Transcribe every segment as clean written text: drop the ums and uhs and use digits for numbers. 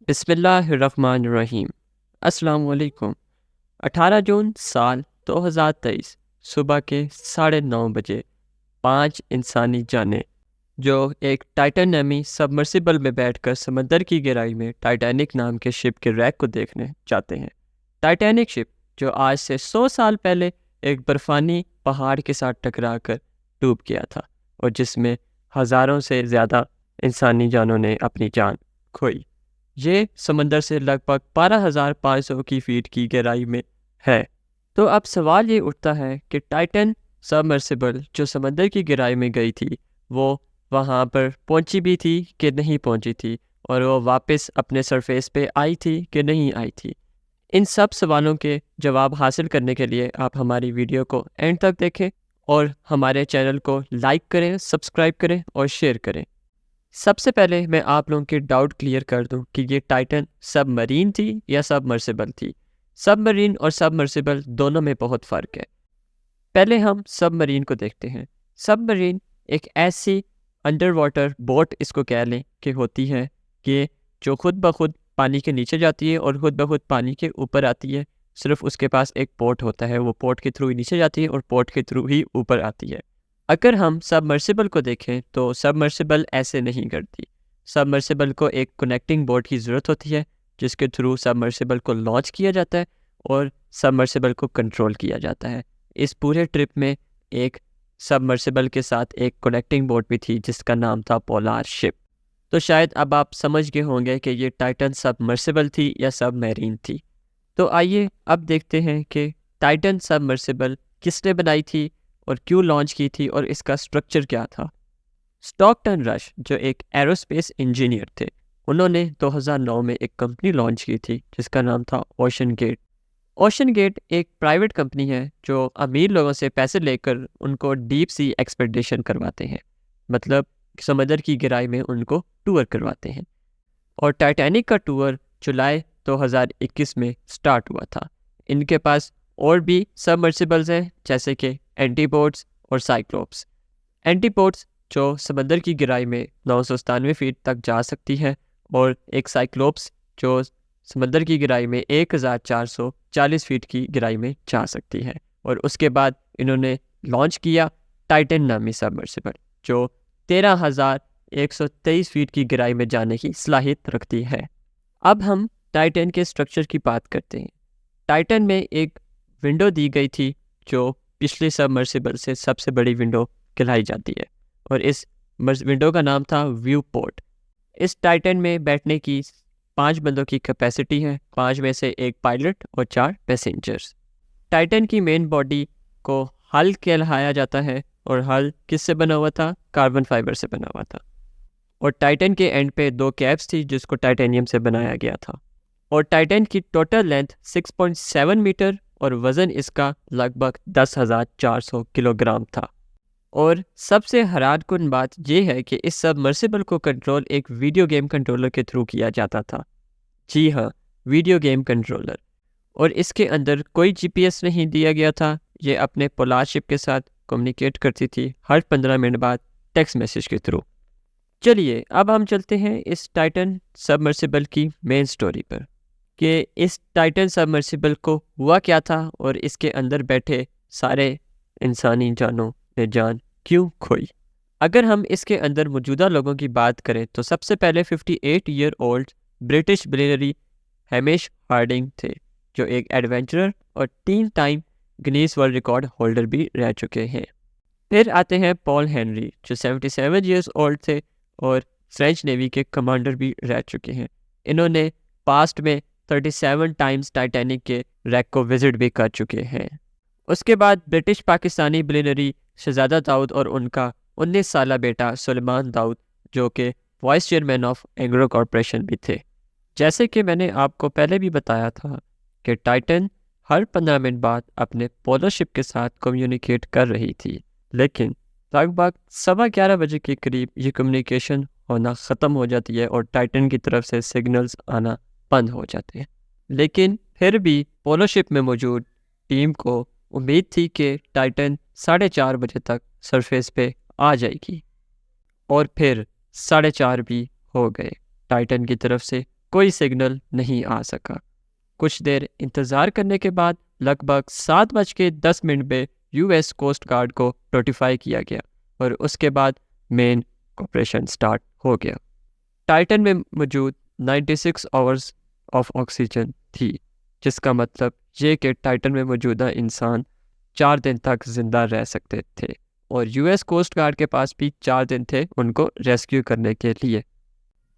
बिस्मिल्लाहिर्रहमानिर्रहीम। अस्सलाम वालेकुम। 18 जून साल 2023 सुबह के 9:30 बजे 5 इंसानी जानें जो एक टाइटन नेमी सबमर्सिबल में बैठकर समंदर की गहराई में टाइटैनिक नाम के शिप के रैक को देखने जाते हैं। टाइटैनिक शिप जो आज से 100 साल पहले एक बर्फानी पहाड़ के साथ टकराकर डूब गया था और जिसमें हज़ारों से ज़्यादा इंसानी जानों ने अपनी जान खोई। ये समंदर से लगभग 12,500 की फीट की गहराई में है। तो अब सवाल ये उठता है कि टाइटन सबमर्सिबल जो समंदर की गहराई में गई थी वो वहाँ पर पहुँची भी थी कि नहीं पहुँची थी, और वो वापस अपने सरफेस पे आई थी कि नहीं आई थी। इन सब सवालों के जवाब हासिल करने के लिए आप हमारी वीडियो को एंड तक देखें और हमारे चैनल को लाइक करें, सब्सक्राइब करें और शेयर करें। सबसे पहले मैं आप लोगों के डाउट क्लियर कर दूं कि ये टाइटन सबमरीन थी या सबमर्सिबल थी। सबमरीन और सबमर्सिबल दोनों में बहुत फ़र्क है। पहले हम सबमरीन को देखते हैं। सबमरीन एक ऐसी अंडर वाटर बोट इसको कह लें कि होती है कि जो खुद ब खुद पानी के नीचे जाती है और खुद ब खुद पानी के ऊपर आती है। सिर्फ उसके पास एक पोर्ट होता है, वो पोर्ट के थ्रू ही नीचे जाती है और पोर्ट के थ्रू ही ऊपर आती है। अगर हम सबमर्सिबल को देखें तो सबमर्सिबल ऐसे नहीं करती। सबमर्सिबल को एक कनेक्टिंग बोर्ड की ज़रूरत होती है जिसके थ्रू सबमर्सिबल को लॉन्च किया जाता है और सबमर्सिबल को कंट्रोल किया जाता है। इस पूरे ट्रिप में एक सबमर्सिबल के साथ एक कनेक्टिंग बोर्ड भी थी जिसका नाम था पोलार शिप। तो शायद अब आप समझ गए होंगे कि ये टाइटन सबमर्सिबल थी या सबमरीन थी। तो आइए अब देखते हैं कि टाइटन सबमर्सिबल किसने बनाई थी और क्यों लॉन्च की थी और इसका स्ट्रक्चर क्या था। स्टॉकटन रश जो एक एरोस्पेस इंजीनियर थे, उन्होंने 2009 में एक कंपनी लॉन्च की थी जिसका नाम था ओशन गेट। ओशन गेट एक प्राइवेट कंपनी है जो अमीर लोगों से पैसे लेकर उनको डीप सी एक्सपेडिशन करवाते हैं, मतलब समंदर की गहराई में उनको टूर करवाते हैं। और टाइटैनिक का टूर जुलाई 2021 में स्टार्ट हुआ था। इनके पास और भी सबमर्सिबल्स हैं जैसे कि एंटीपोड्स और साइक्लोप्स। एंटीपोड्स जो समंदर की गहराई में 997 फीट तक जा सकती है और एक साइक्लोप्स जो समंदर की गहराई में 1440 फीट की गहराई में जा सकती है। और उसके बाद इन्होंने लॉन्च किया टाइटन नामी सबमर्सिबल जो 13,123 फीट की गहराई में जाने की सलाहियत रखती है। अब हम टाइटन के स्ट्रक्चर की बात करते हैं। टाइटन में एक विंडो दी गई थी जो पिछले सबमर्सिबल से सबसे बड़ी विंडो कहलाई जाती है और इस विंडो का नाम था व्यू पोर्ट। इस टाइटन में बैठने की 5 बंदों की कैपेसिटी है, 5 में से एक पायलट और 4 पैसेंजर्स। टाइटन की मेन बॉडी को हल कहलाया जाता है और हल किससे बना हुआ था? कार्बन फाइबर से बना हुआ था। और टाइटन के एंड पे 2 कैप्स थी जिसको टाइटेनियम से बनाया गया था। और टाइटन की टोटल लेंथ 6.7 मीटर और वज़न इसका लगभग 10,400 किलोग्राम था। और सबसे हैरानकुन बात यह है कि इस सबमर्सिबल को कंट्रोल एक वीडियो गेम कंट्रोलर के थ्रू किया जाता था। जी हाँ, वीडियो गेम कंट्रोलर। और इसके अंदर कोई जीपीएस नहीं दिया गया था। ये अपने पोलार शिप के साथ कम्युनिकेट करती थी हर 15 मिनट बाद टेक्स्ट मैसेज के थ्रू। चलिए अब हम चलते हैं इस टाइटन सबमर्सिबल की मेन स्टोरी पर कि इस टाइटन सबमर्सिबल को हुआ क्या था और इसके अंदर बैठे सारे इंसानी जानों ने जान क्यों खोई। अगर हम इसके अंदर मौजूदा लोगों की बात करें तो सबसे पहले 58 year old British billionaire Hamish Harding थे जो एक एडवेंचरर और 3 time Guinness world record holder भी रह चुके हैं। फिर आते हैं पॉल हेनरी जो 77 ईयर्स ओल्ड थे और फ्रेंच नेवी के कमांडर भी रह चुके हैं। इन्होंने पास्ट में 37 टाइम्स टाइटैनिक के रैक को विजिट भी कर चुके हैं। उसके बाद ब्रिटिश पाकिस्तानी बिलियनरी शहजादा दाऊद और उनका 19 साला बेटा सुलेमान दाऊद जो कि vice chairman of Engro corporation भी थे। जैसे कि मैंने आपको पहले भी बताया था कि टाइटन हर 15 मिनट बाद अपने पोलर शिप के साथ कम्युनिकेट कर रही थी, लेकिन लगभग 11:15 बजे के करीब ये कम्युनिकेशन होना ख़त्म हो जाती है और टाइटन की तरफ से सिग्नल्स आना बंद हो जाते हैं। लेकिन फिर भी पोलर शिप में मौजूद टीम को उम्मीद थी कि टाइटन 4:30 बजे तक सरफेस पे आ जाएगी और फिर 4:30 भी हो गए। टाइटन की तरफ से कोई सिग्नल नहीं आ सका। कुछ देर इंतज़ार करने के बाद लगभग 7:10 पे यूएस कोस्ट गार्ड को नोटिफाई किया गया और उसके बाद मेन ऑपरेशन स्टार्ट हो गया। टाइटन में मौजूद 96 आवर्स ऑफ ऑक्सीजन थी, जिसका मतलब ये कि टाइटन में मौजूदा इंसान 4 दिन तक जिंदा रह सकते थे और यूएस कोस्ट गार्ड के पास भी 4 दिन थे उनको रेस्क्यू करने के लिए।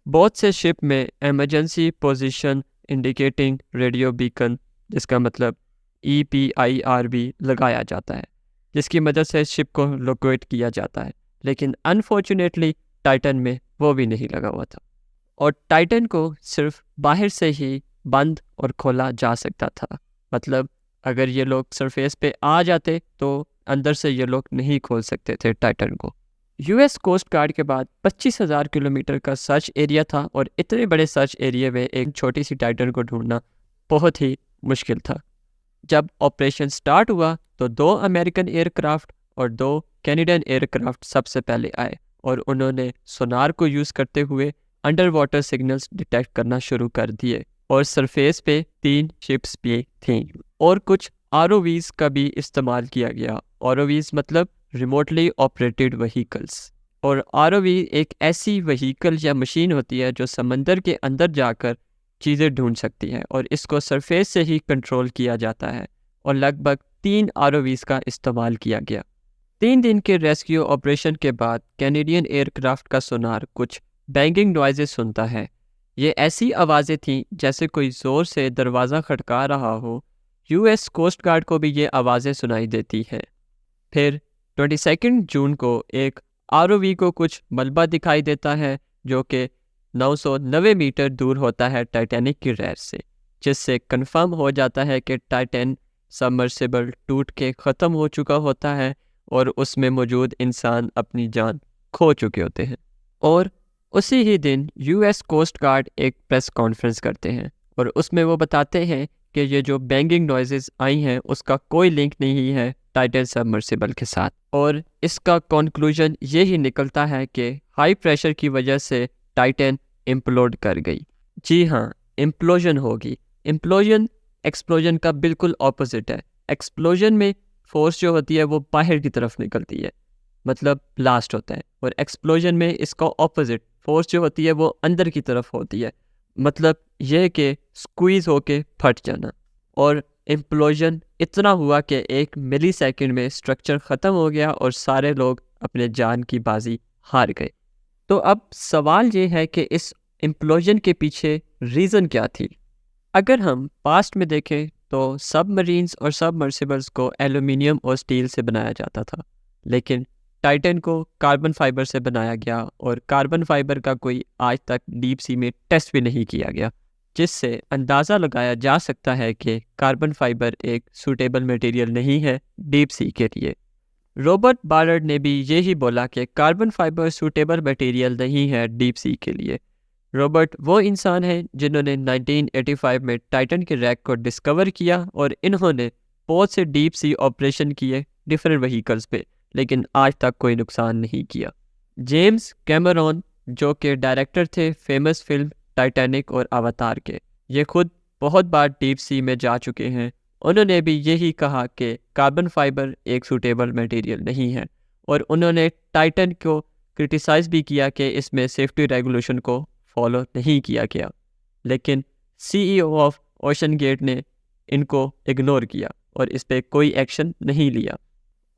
बहुत से शिप में emergency position indicating radio beacon, जिसका मतलब EPIR भी लगाया जाता है, जिसकी मदद से शिप को लोकेट किया जाता है, लेकिन अनफॉर्चुनेटली टाइटन में वो भी नहीं लगा हुआ था और टाइटन को सिर्फ बाहर से ही बंद और खोला जा सकता था। मतलब अगर ये लोग सरफेस पे आ जाते तो अंदर से ये लोग नहीं खोल सकते थे टाइटन को। यूएस कोस्ट गार्ड के बाद 25,000 किलोमीटर का सर्च एरिया था और इतने बड़े सर्च एरिया में एक छोटी सी टाइटन को ढूंढना बहुत ही मुश्किल था। जब ऑपरेशन स्टार्ट हुआ तो 2 अमेरिकन एयरक्राफ्ट और 2 कैनेडियन एयरक्राफ्ट सबसे पहले आए और उन्होंने सोनार को यूज़ करते हुए अंडर वाटर सिग्नल्स डिटेक्ट करना शुरू कर दिए और सरफेस पे 3 शिप्स भी थीं और कुछ ROVs का भी इस्तेमाल किया गया। ROVs मतलब रिमोटली ऑपरेटेड व्हीकल्स, और ROV एक ऐसी व्हीकल या मशीन होती है जो समंदर के अंदर जाकर चीज़ें ढूंढ सकती है और इसको सरफेस से ही कंट्रोल किया जाता है और लगभग 3 ROVs का इस्तेमाल किया गया। 3 दिन के रेस्क्यू ऑपरेशन के बाद कैनेडियन एयरक्राफ्ट का सोनार कुछ बैंगिंग नॉइजेस सुनता है। ये ऐसी आवाज़ें थीं जैसे कोई ज़ोर से दरवाज़ा खटका रहा हो। यूएस कोस्ट गार्ड को भी ये आवाज़ें सुनाई देती हैं। फिर 22 जून को एक ROV को कुछ मलबा दिखाई देता है जो कि 990 मीटर दूर होता है टाइटैनिक की रैर से, जिससे कंफर्म हो जाता है कि टाइटैन सबमर्सिबल टूट के ख़त्म हो चुका होता है और उसमें मौजूद इंसान अपनी जान खो चुके होते हैं। और उसी ही दिन यूएस कोस्ट गार्ड एक प्रेस कॉन्फ्रेंस करते हैं और उसमें वो बताते हैं कि ये जो बैंगिंग नॉइजेस आई हैं उसका कोई लिंक नहीं है टाइटन सबमर्सिबल के साथ, और इसका कंक्लूजन ये ही निकलता है कि हाई प्रेशर की वजह से टाइटन इम्प्लोड कर गई। जी हाँ, इम्प्लोजन होगी। इम्प्लोजन एक्सप्लोजन का बिल्कुल ऑपोजिट है। एक्सप्लोजन में फोर्स जो होती है वो बाहर की तरफ निकलती है, मतलब ब्लास्ट होता है, और एक्सप्लोजन में इसका ऑपोजिट फोर्स जो होती है वो अंदर की तरफ होती है, मतलब यह कि स्क्वीज़ होके फट जाना। और इम्प्लोजन इतना हुआ कि 1 मिलीसेकंड में स्ट्रक्चर ख़त्म हो गया और सारे लोग अपने जान की बाजी हार गए। तो अब सवाल ये है कि इस इम्प्लोजन के पीछे रीज़न क्या थी। अगर हम पास्ट में देखें तो सबमरीन्स और सबमर्सिबल्स को एल्यूमिनियम और स्टील से बनाया जाता था, लेकिन टाइटन को कार्बन फाइबर से बनाया गया और कार्बन फाइबर का कोई आज तक डीप सी में टेस्ट भी नहीं किया गया, जिससे अंदाज़ा लगाया जा सकता है कि कार्बन फाइबर एक सूटेबल मटेरियल नहीं है डीप सी के लिए। रॉबर्ट बालर्ड ने भी यही बोला कि कार्बन फाइबर सूटेबल मटेरियल नहीं है डीप सी के लिए। रॉबर्ट वो इंसान है जिन्होंने 1985 में टाइटन के रैक को डिस्कवर किया और इन्होंने बहुत से डीप सी ऑपरेशन किए डिफरेंट व्हीकल्स पे, लेकिन आज तक कोई नुकसान नहीं किया। जेम्स कैमरॉन, जो कि डायरेक्टर थे फेमस फिल्म टाइटैनिक और अवतार के, ये खुद बहुत बार डीप सी में जा चुके हैं। उन्होंने भी यही कहा कि कार्बन फाइबर एक सूटेबल मटेरियल नहीं है, और उन्होंने टाइटन को क्रिटिसाइज़ भी किया कि इसमें सेफ्टी रेगुलेशन को फॉलो नहीं किया गया, लेकिन CEO ऑफ ओशन गेट ने इनको इग्नोर किया और इस पर कोई एक्शन नहीं लिया।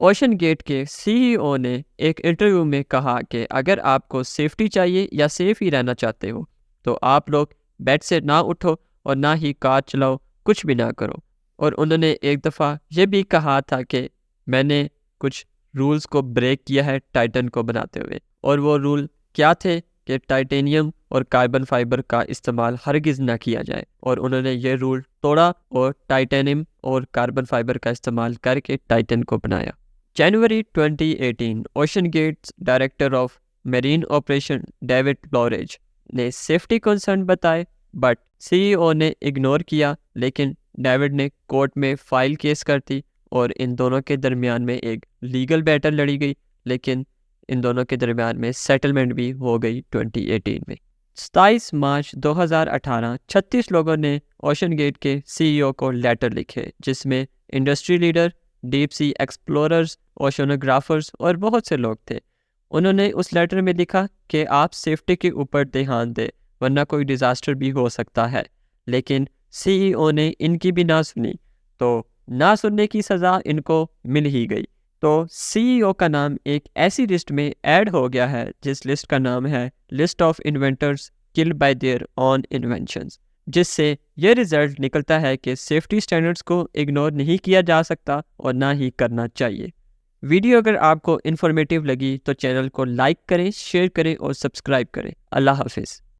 ओशन गेट के CEO ने एक इंटरव्यू में कहा कि अगर आपको सेफ्टी चाहिए या सेफ ही रहना चाहते हो तो आप लोग बेड से ना उठो और ना ही कार चलाओ, कुछ भी ना करो। और उन्होंने एक दफ़ा ये भी कहा था कि मैंने कुछ रूल्स को ब्रेक किया है टाइटन को बनाते हुए, और वो रूल क्या थे कि टाइटेनियम और कार्बन फाइबर का इस्तेमाल हरगिज़ ना किया जाए, और उन्होंने ये रूल तोड़ा और टाइटेनियम और कार्बन फाइबर का इस्तेमाल करके टाइटन को बनाया। जनवरी 2018 OceanGate's director of marine operation David लॉरेज ने सेफ्टी कंसर्न बताए, बट CEO ने इग्नोर किया, लेकिन डेविड ने कोर्ट में फाइल केस कर दी और इन दोनों के दरमियान में एक लीगल बैटल लड़ी गई, लेकिन इन दोनों के दरमियान में सेटलमेंट भी हो गई 2018 में। 27 मार्च 2018 36 लोगों ने ओशन गेट के सीईओ को लेटर लिखे, जिसमें industry leader, deep sea explorers, oceanographers और बहुत से लोग थे। उन्होंने उस लेटर में लिखा कि आप सेफ्टी के ऊपर ध्यान दें, वरना कोई डिज़ास्टर भी हो सकता है। लेकिन सीईओ ने इनकी भी ना सुनी, तो ना सुनने की सज़ा इनको मिल ही गई। तो सीईओ का नाम एक ऐसी लिस्ट में ऐड हो गया है जिस लिस्ट का नाम है list of inventors killed by there on inventions, जिससे यह रिजल्ट निकलता है कि सेफ्टी स्टैंडर्ड्स को इग्नोर नहीं किया जा सकता और ना ही करना चाहिए। वीडियो अगर आपको इन्फॉर्मेटिव लगी तो चैनल को लाइक करें, शेयर करें और सब्सक्राइब करें। अल्लाह हाफिज़।